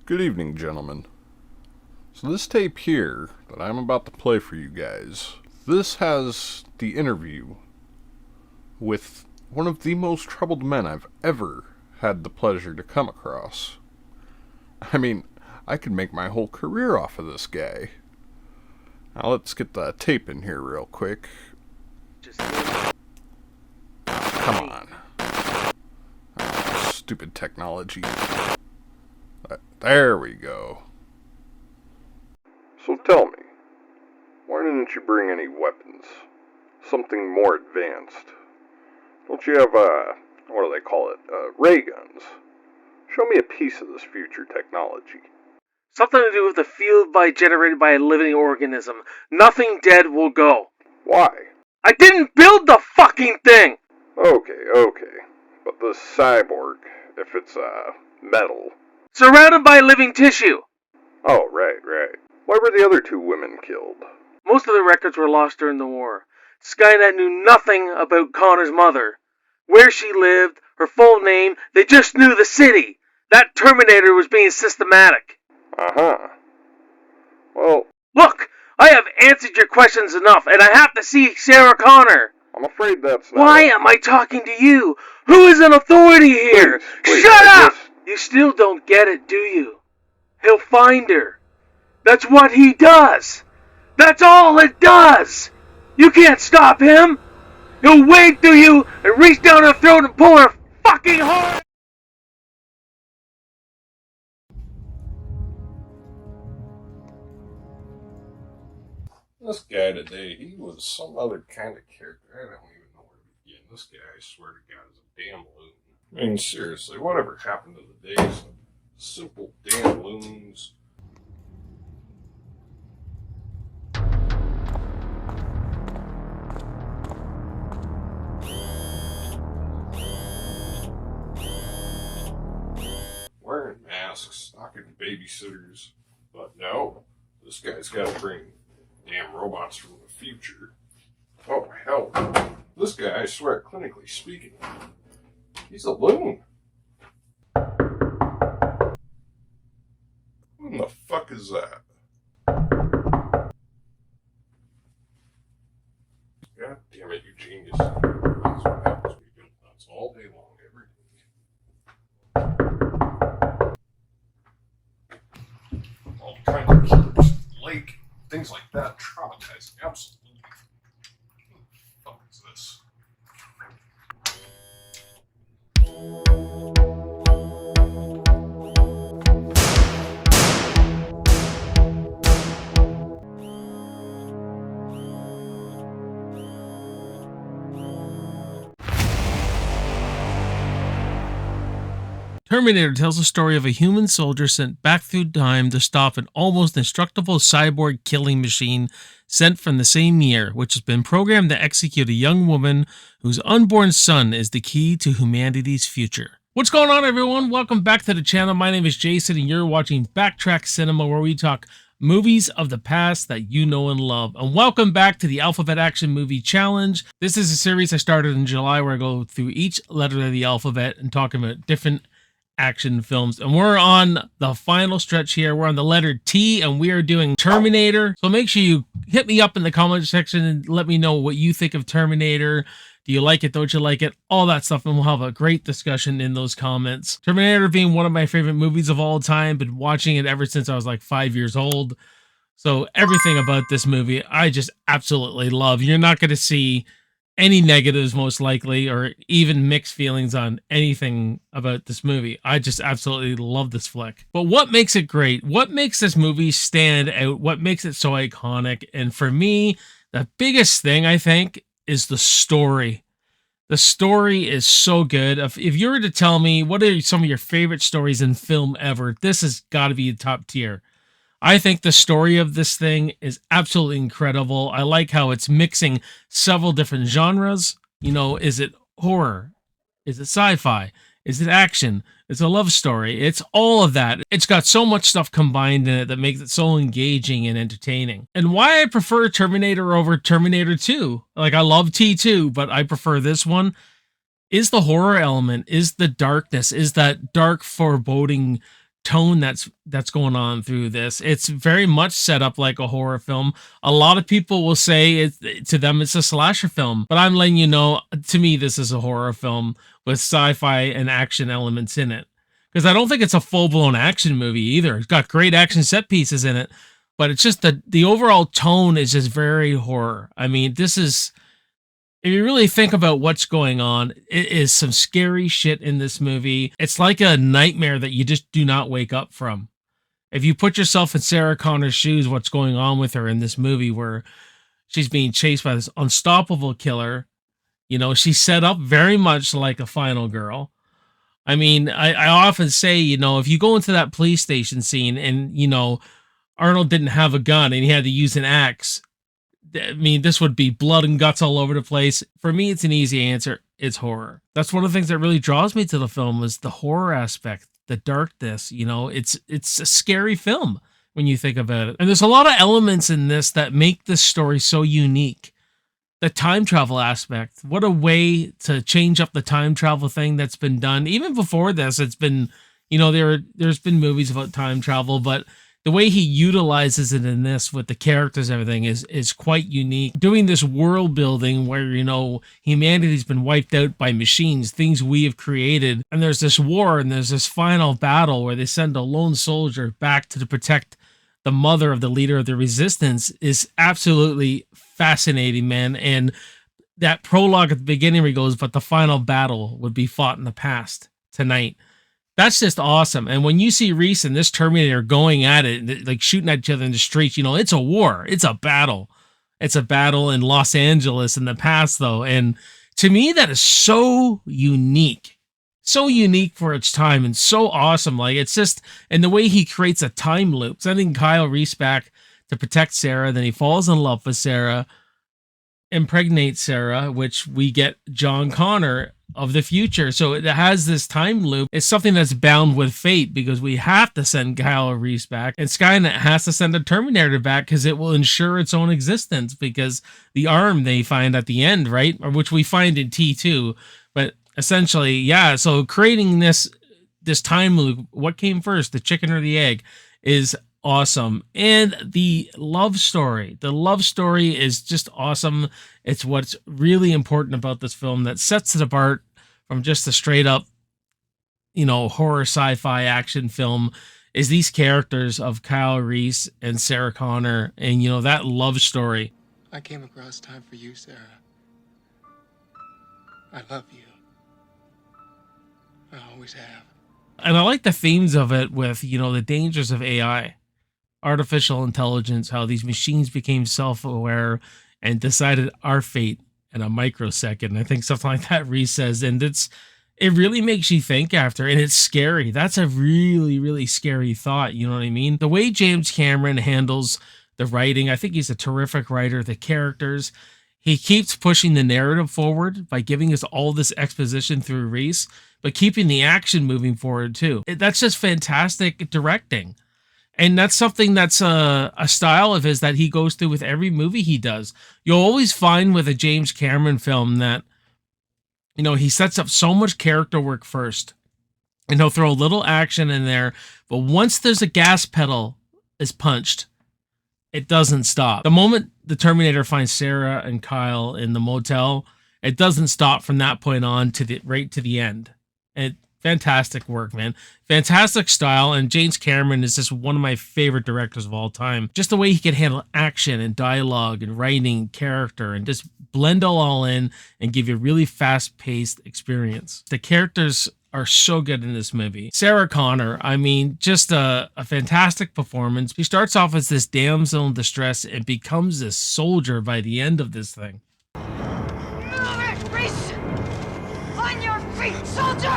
Good evening, gentlemen. So this tape here that I'm about to play for you guys, this has the interview with one of the most troubled men I've ever had the pleasure to come across. I mean, I could make my whole career off of this guy. Now let's get the tape in here real quick. Come on. Oh, stupid technology. There we go. So tell me, why didn't you bring any weapons? Something more advanced. Don't you have, what do they call it, ray guns? Show me a piece of this future technology. Something to do with a field light generated by a living organism. Nothing dead will go. Why? I didn't build the fucking thing! Okay. But the cyborg, if it's, metal. Surrounded by living tissue. Oh, right. Why were the other two women killed? Most of the records were lost during the war. Skynet knew nothing about Connor's mother. Where she lived, her full name, they just knew the city. That Terminator was being systematic. Uh-huh. Well... Look, I have answered your questions enough, and I have to see Sarah Connor. I'm afraid that's not... Why am I talking to you? Who is an authority here? Please, Shut up! You still don't get it, do you? He'll find her. That's what he does. That's all it does. You can't stop him. He'll wade through you and reach down her throat and pull her fucking heart. This guy today, he was some other kind of character. I don't even know where to begin. This guy, I swear to God, is a damn loon. I mean, seriously, whatever happened to the days of simple damn loons? Wearing masks, knocking babysitters. But no, this guy's got to bring damn robots from the future. Oh, hell. This guy, I swear, clinically speaking, he's a loon. What in the fuck is that? God damn it, you genius. That's what happens when you build nuts all day long, every day. All kinds of killers, lake, things like that, traumatizing, absolutely. What the fuck is this? Terminator tells the story of a human soldier sent back through time to stop an almost indestructible cyborg killing machine sent from the same year, which has been programmed to execute a young woman whose unborn son is the key to humanity's future. What's going on, everyone? Welcome back to the channel. My name is Jason, and you're watching Backtrack Cinema, where we talk movies of the past that you know and love. And welcome back to the Alphabet Action Movie Challenge. This is a series I started in July where I go through each letter of the alphabet and talk about different action films, and we're on the final stretch here. We're on the letter T, and we are doing Terminator. So make sure you hit me up in the comment section and let me know what you think of Terminator. Do you like it? Don't you like it? All that stuff, and we'll have a great discussion in those comments. Terminator being one of my favorite movies of all time. Been watching it ever since I was like 5 years old. So everything about this movie I just absolutely love. You're not going to see any negatives, most likely, or even mixed feelings on anything about this movie. I just absolutely love this flick. But what makes it great? What makes this movie stand out? What makes it so iconic? And for me, the biggest thing, I think, is the story. The story is so good. If you were to tell me what are some of your favorite stories in film ever, this has got to be top tier. I think the story of this thing is absolutely incredible. I like how it's mixing several different genres. You know, is it horror? Is it sci-fi? Is it action? It's a love story. It's all of that. It's got so much stuff combined in it that makes it so engaging and entertaining. And why I prefer Terminator over Terminator 2. Like, I love T2, but I prefer this one. Is the horror element, is the darkness, is that dark foreboding tone that's going on through this. It's very much set up like a horror film. A lot of people will say to them it's a slasher film, but I'm letting you know, to me this is a horror film with sci-fi and action elements in it. Because I don't think it's a full-blown action movie either. It's got great action set pieces in it, but it's just the overall tone is just very horror. I mean, this is, if you really think about what's going on, it is some scary shit in this movie. It's like a nightmare that you just do not wake up from. If you put yourself in Sarah Connor's shoes, what's going on with her in this movie where she's being chased by this unstoppable killer, you know, she's set up very much like a final girl. I mean, I often say, you know, if you go into that police station scene and, you know, Arnold didn't have a gun and he had to use an axe, I mean, this would be blood and guts all over the place. For me, it's an easy answer. It's horror. That's one of the things that really draws me to the film is the horror aspect, the darkness. You know, it's a scary film when you think about it. And there's a lot of elements in this that make this story so unique. The time travel aspect, what a way to change up the time travel thing that's been done. Even before this, it's been, you know, there's been movies about time travel, but the way he utilizes it in this with the characters and everything is quite unique. Doing this world building where, you know, humanity's been wiped out by machines, things we have created, and there's this war and there's this final battle where they send a lone soldier back to protect the mother of the leader of the resistance is absolutely fascinating, man. And that prologue at the beginning where he goes, but the final battle would be fought in the past tonight. That's just awesome. And when you see Reese and this Terminator going at it, like shooting at each other in the streets, you know, it's a war. It's a battle. It's a battle in Los Angeles in the past, though. And to me, that is so unique. So unique for its time and so awesome. Like, it's just, and the way he creates a time loop, sending Kyle Reese back to protect Sarah, then he falls in love with Sarah, impregnates Sarah, which we get John Connor of the future. So it has this time loop. It's something that's bound with fate because we have to send Kyle Reese back, and Skynet has to send a Terminator back because it will ensure its own existence, because the arm they find at the end, right, or which we find in T2, but essentially, yeah. So creating this time loop, what came first, the chicken or the egg, is awesome. And the love story is just awesome. It's what's really important about this film that sets it apart from just a straight up, you know, horror sci-fi action film, is these characters of Kyle Reese and Sarah Connor, and, you know, that love story. I came across time for you, Sarah. I love you. I always have. And I like the themes of it with, you know, the dangers of AI, artificial intelligence, how these machines became self-aware and decided our fate in a microsecond. I think something like that Reese says, and it really makes you think after, and it's scary. That's a really, really scary thought. You know what I mean? The way James Cameron handles the writing, I think he's a terrific writer. The characters, he keeps pushing the narrative forward by giving us all this exposition through Reese, but keeping the action moving forward too. That's just fantastic directing. And that's something that's a style of his that he goes through with every movie he does. You'll always find with a James Cameron film that, you know, he sets up so much character work first, and he'll throw a little action in there. But once there's a gas pedal is punched, it doesn't stop. The moment the Terminator finds Sarah and Kyle in the motel, it doesn't stop from that point on right to the end. And fantastic work, man. Fantastic style. And James Cameron is just one of my favorite directors of all time. Just the way he can handle action and dialogue and writing, character, and just blend it all in and give you a really fast-paced experience. The characters are so good in this movie. Sarah Connor, I mean, just a fantastic performance. She starts off as this damsel in distress and becomes this soldier by the end of this thing. Reese! On your feet, soldier!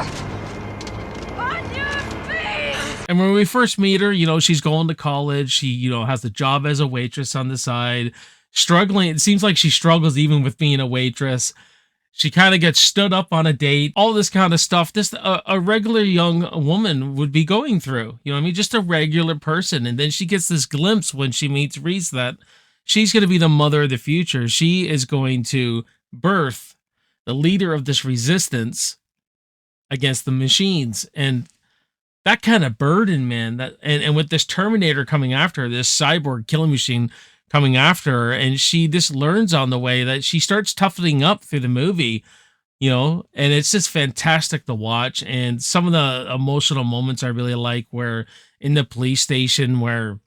On your feet! And when we first meet her, you know, she's going to college. She, you know, has a job as a waitress on the side, struggling. It seems like she struggles even with being a waitress. She kind of gets stood up on a date, all this kind of stuff. This a regular young woman would be going through, you know what I mean? Just a regular person. And then she gets this glimpse when she meets Reese that she's going to be the mother of the future. She is going to birth the leader of this resistance against the machines. And that kind of burden, man. That and with this Terminator coming after her, this cyborg killing machine coming after her, and she just learns on the way that she starts toughening up through the movie, and it's just fantastic to watch. And some of the emotional moments I really like, where in the police station, where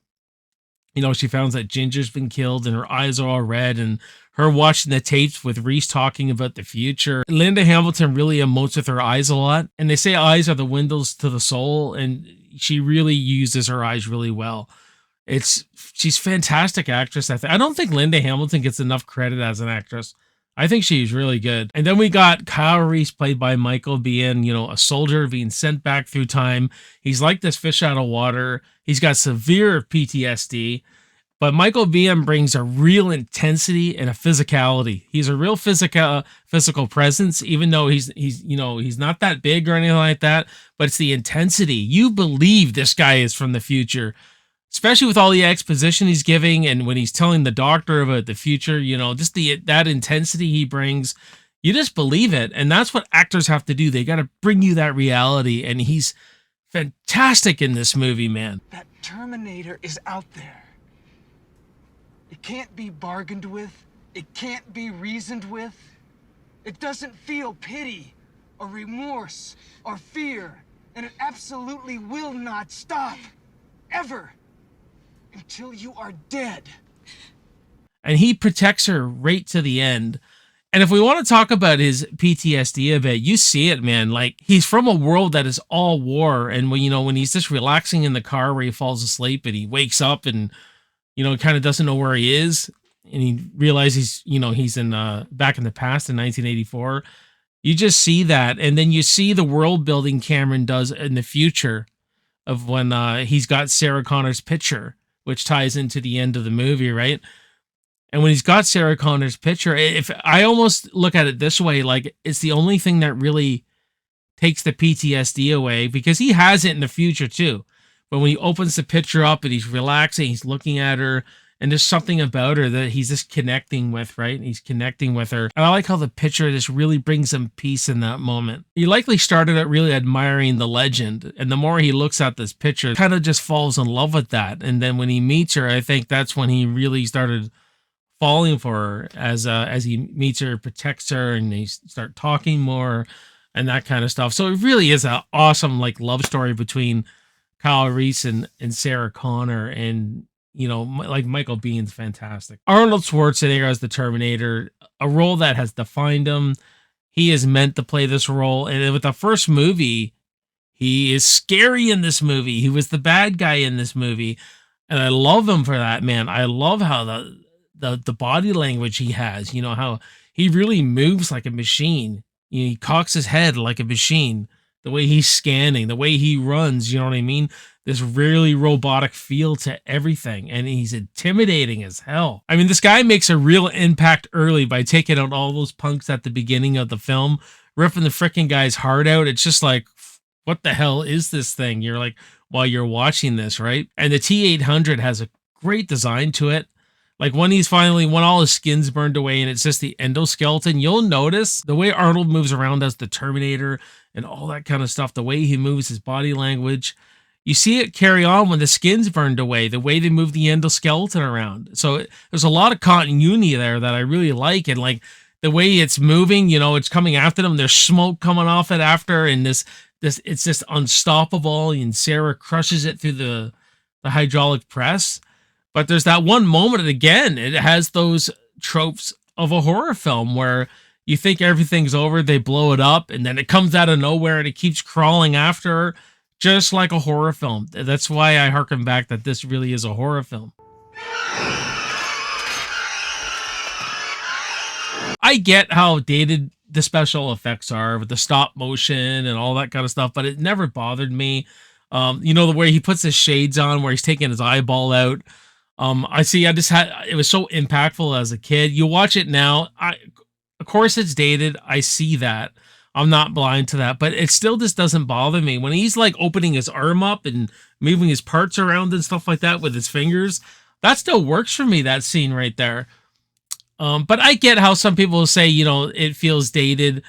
she finds that Ginger's been killed and her eyes are all red, and her watching the tapes with Reese talking about the future. Linda Hamilton really emotes with her eyes a lot. And they say eyes are the windows to the soul, and she really uses her eyes really well. She's a fantastic actress. I don't think Linda Hamilton gets enough credit as an actress. I think she's really good. And then we got Kyle Reese, played by Michael Biehn, a soldier being sent back through time. He's like this fish out of water. He's got severe PTSD, but Michael Biehn brings a real intensity and a physicality. He's a real physical presence, even though he's not that big or anything like that, but it's the intensity. You believe this guy is from the future, especially with all the exposition he's giving, and when he's telling the doctor about the future, just that intensity he brings, you just believe it. And that's what actors have to do. They got to bring you that reality, and he's fantastic in this movie, man. That Terminator is out there. It can't be bargained with. It can't be reasoned with. It doesn't feel pity or remorse or fear, and it absolutely will not stop, ever. Until you are dead. And he protects her right to the end. And if we want to talk about his PTSD a bit, you see it, man. Like, he's from a world that is all war. And when he's just relaxing in the car where he falls asleep and he wakes up and, kind of doesn't know where he is. And he realizes, he's in back in the past in 1984. You just see that. And then you see the world building Cameron does in the future of when he's got Sarah Connor's picture, which ties into the end of the movie, right? And when he's got Sarah Connor's picture, if I almost look at it this way, like it's the only thing that really takes the PTSD away, because he has it in the future too. But when he opens the picture up and he's relaxing, he's looking at her, and there's something about her that he's just connecting with, right? He's connecting with her. And I like how the picture just really brings him peace in that moment. He likely started out really admiring the legend, and the more he looks at this picture, kind of just falls in love with that. And then when he meets her, I think that's when he really started falling for her as he meets her, protects her, and they start talking more and that kind of stuff. So it really is an awesome love story between Kyle Reese and Sarah Connor, and Michael Biehn's fantastic. Arnold Schwarzenegger as the Terminator, a role that has defined him. He is meant to play this role. And with the first movie, he is scary in this movie. He was the bad guy in this movie. And I love him for that, man. I love how the body language he has, how he really moves like a machine. He cocks his head like a machine. The way he's scanning, the way he runs, you know what I mean? This really robotic feel to everything, and he's intimidating as hell. I mean, this guy makes a real impact early by taking out all those punks at the beginning of the film, ripping the freaking guy's heart out. It's just like, what the hell is this thing? You're like, while you're watching this, right? And the T-800 has a great design to it. Like when all his skin's burned away and it's just the endoskeleton, you'll notice the way Arnold moves around as the Terminator and all that kind of stuff, the way he moves his body language. You see it carry on when the skin's burned away, the way they move the endoskeleton around. So there's a lot of continuity there that I really like. And like the way it's moving, it's coming after them. There's smoke coming off it after, and this it's just unstoppable. And Sarah crushes it through the hydraulic press. But there's that one moment, again, it has those tropes of a horror film where you think everything's over, they blow it up, and then it comes out of nowhere and it keeps crawling after her, just like a horror film. That's why I harken back that this really is a horror film. I get how dated the special effects are with the stop motion and all that kind of stuff, but it never bothered me. The way he puts his shades on, where he's taking his eyeball out. It was so impactful as a kid. You watch it now, of course it's dated. I see that. I'm not blind to that, but it still just doesn't bother me. When he's like opening his arm up and moving his parts around and stuff like that with his fingers, that still works for me, that scene right there. But I get how some people say, it feels dated.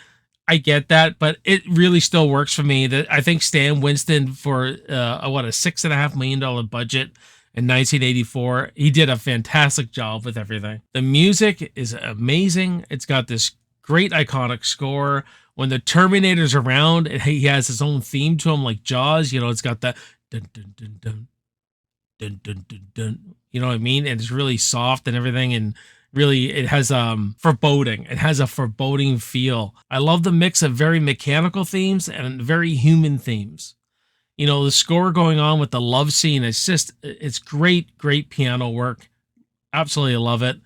I get that, but it really still works for me. That I think Stan Winston, for a $6.5 million budget in 1984, he did a fantastic job with everything. The music is amazing. It's got this great iconic score. When the Terminator's around, he has his own theme to him, like Jaws. You know, it's got that dun dun dun dun dun dun dun dun. You know what I mean? And it's really soft and everything, and really it has foreboding. It has a foreboding feel. I love the mix of very mechanical themes and very human themes. You know, the score going on with the love scene, it's great piano work. Absolutely love it.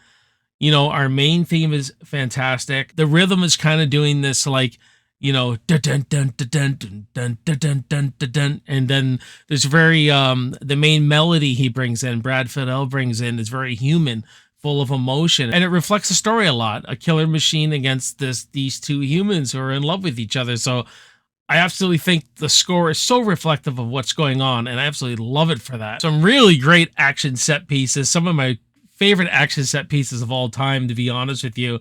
You know, our main theme is fantastic. The rhythm is kind of doing this, like, you know, dun dun dun dun dun dun dun dun dun dun dun, and then there's very the main melody he brings in, Brad Fiedel brings in, is very human, full of emotion, and it reflects the story a lot. A killer machine against these two humans who are in love with each other. So I absolutely think the score is so reflective of what's going on, and I absolutely love it for that. Some really great action set pieces. Some of my favorite action set pieces of all time, to be honest with you.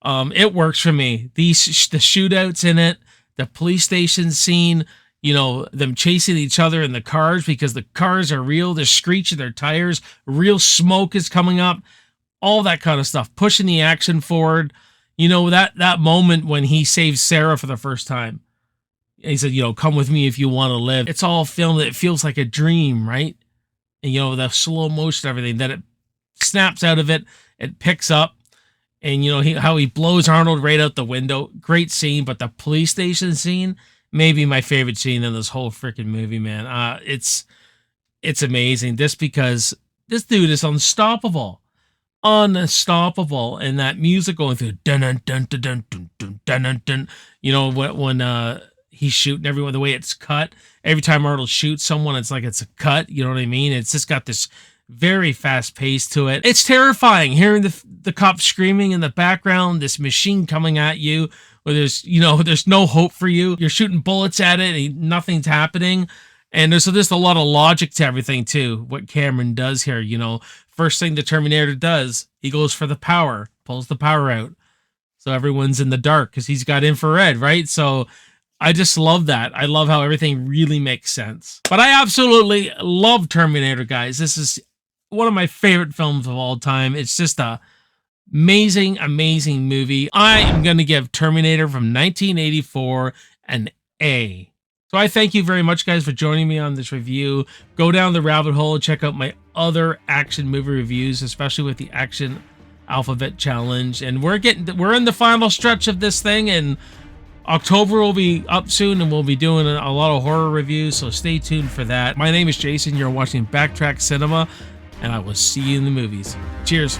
It works for me. The shootouts in it, the police station scene, you know, them chasing each other in the cars because the cars are real. They're screeching their tires. Real smoke is coming up. All that kind of stuff. Pushing the action forward. You know, that moment when he saves Sarah for the first time. He said, you know, come with me if you want to live. It's all filmed. It feels like a dream, right? And, you know, the slow motion, everything, that it snaps out of it. It picks up. And, you know, how he blows Arnold right out the window. Great scene. But the police station scene, maybe my favorite scene in this whole freaking movie, man. It's amazing. Just because this dude is unstoppable. Unstoppable. And that music going through dun dun dun dun dun dun dun dun dun. You know, when he's shooting everyone, the way it's cut. Every time Arnold shoots someone, it's like it's a cut. You know what I mean? It's just got this very fast pace to it. It's terrifying hearing the cops screaming in the background, this machine coming at you where there's no hope for you. You're shooting bullets at it and nothing's happening. And there's just a lot of logic to everything too, what Cameron does here. You know, first thing the Terminator does, he goes for the power, pulls the power out. So everyone's in the dark because he's got infrared, right? So I just love that. I love how everything really makes sense. But I absolutely love Terminator, guys. This is one of my favorite films of all time. It's just a amazing movie. I am going to give Terminator from 1984 an A. So I thank you very much, guys, for joining me on this review. Go down the rabbit hole and check out my other action movie reviews, especially with the Action Alphabet Challenge. And we're in the final stretch of this thing, and October will be up soon, and we'll be doing a lot of horror reviews, so stay tuned for that. My name is Jason. You're watching BACKTRACK Cinema, and I will see you in the movies. Cheers.